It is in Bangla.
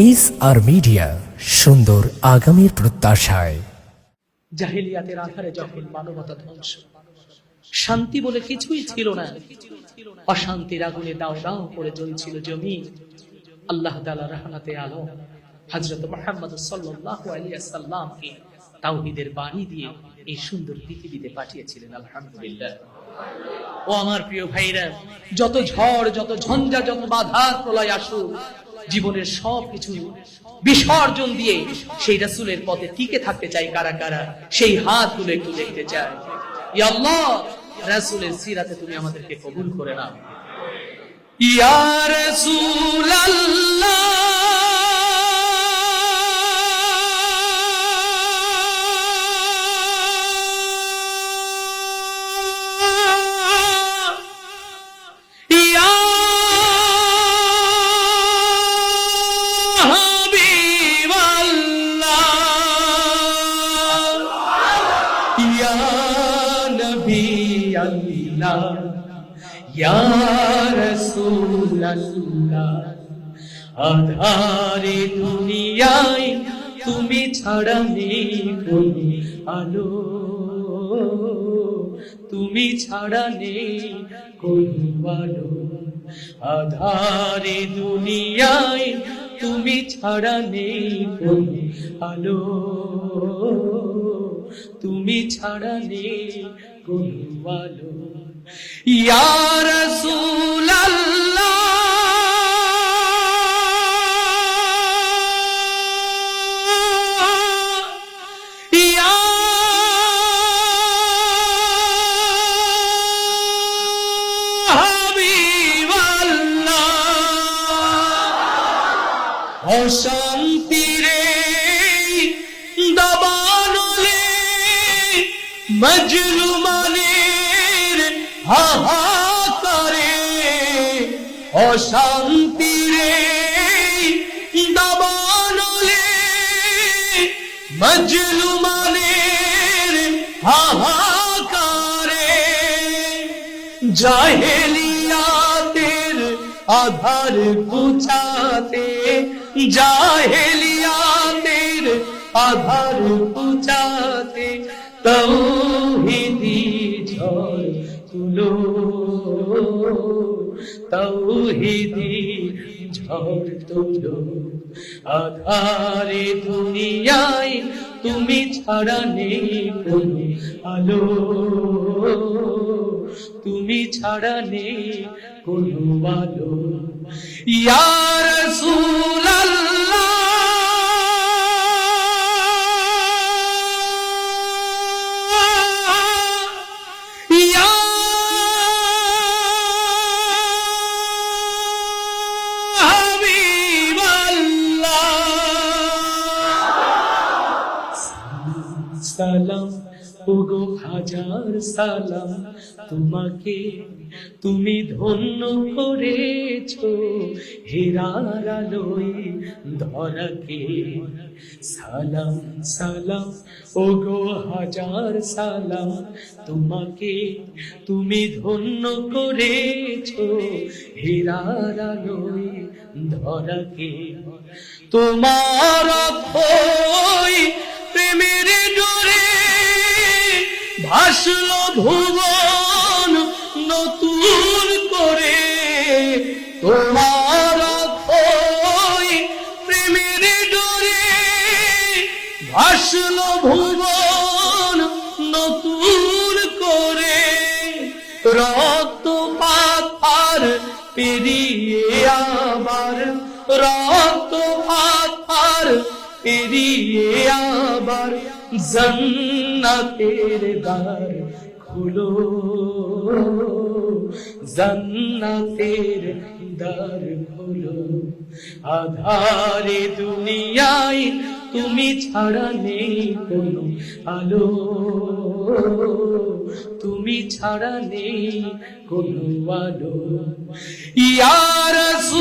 SR মিডিয়া, সুন্দর আগামীর প্রত্যাশায়। জাহেলিয়াতের আধারে যখন মানবতা ধ্বংস, শান্তি বলে কিছুই ছিল না, অশান্তির আগুনে দাও দাও করে জ্বলছিল জমিন। আল্লাহ তাআলা রহমতে আলম হযরত মুহাম্মদ সাল্লাল্লাহু আলাইহি ওয়াসাল্লামকে তাওহীদের বাণী দিয়ে এই সুন্দর পৃথিবীতে পাঠিয়েছিলেন। আলহামদুলিল্লাহ। ও আমার প্রিয় ভাইরা, যত ঝড়, যত ঝঞ্ঝা, যত বাধার প্রলয় আসুক, জীবনের সবকিছু বিসর্জন দিয়ে সেই রাসূলের পথে টিকে থাকতে চাই কারা কারা, সেই হাতগুলো একটু দেখতে চাই। ইয়া আল্লাহ, রাসূলের সিরাতে তুমি আমাদেরকে কবুল করে নাও। ইয়া রাসূলাল্লাহ, ইয়া রাসূলুল্লাহ, আধারে দুনিয়ায় তুমি ছাড়া নেই কোনো আলো, তুমি ছাড়া নেই কোনো আলো। আধারে দুনিয়ায় তুমি ছাড়া নেই কোনো আলো, তুমি ছাড়া নেই কোনো আলো। ইয়া রাসূলুল্লাহ, ইয়া হাবিবাল্লাহ, অশান্তিরে দাবানলে মজলুমানের হাহাকারে, অশান্তিরে দাবানলে মজলুমানের হাহাকারে, জাহেলিয়াতের আধার বুঝাতে, জাহেলিয়াতের আধার বুঝাতে তাওহীদি ঝড় তুলো, তাওহীদি ঝড় তুলো। আধারে দুনিয়ায় তুমি ছাড়া নেই কোনো আলো, তুমি ছাড়া নেই কোনো আলো। ইয়া রাসূলুল্লাহ, সালাম ওগো হাজার সালাম তোমাকে, তুমি ধন্য করেছো হেরার আলোয় ধরাকে। সালাম সালাম ওগো হাজার সালাম তোমাকে, তুমি ধন্য করেছো হেরার আলোয় ধরাকে। তোমার অক্ষয় প্রেমের ডোরে ভাসলো ভুবন নতুন করে, তোমার অক্ষয় প্রেমের ডোরে ভাসলো ভুবন নতুন করে। রক্তপাত আর পেরিয়ে আবার, রক্তপাত আর পেরিয়ে আবার জান্নাতের দ্বার খুলো, জান্নাতের দ্বার খুলো। আধারে দুনিয়ায় তুমি ছাড়া নেই কোনো আলো, তুমি ছাড়া নেই কোনো আলো। ইয়া রাসূলুল্লাহ,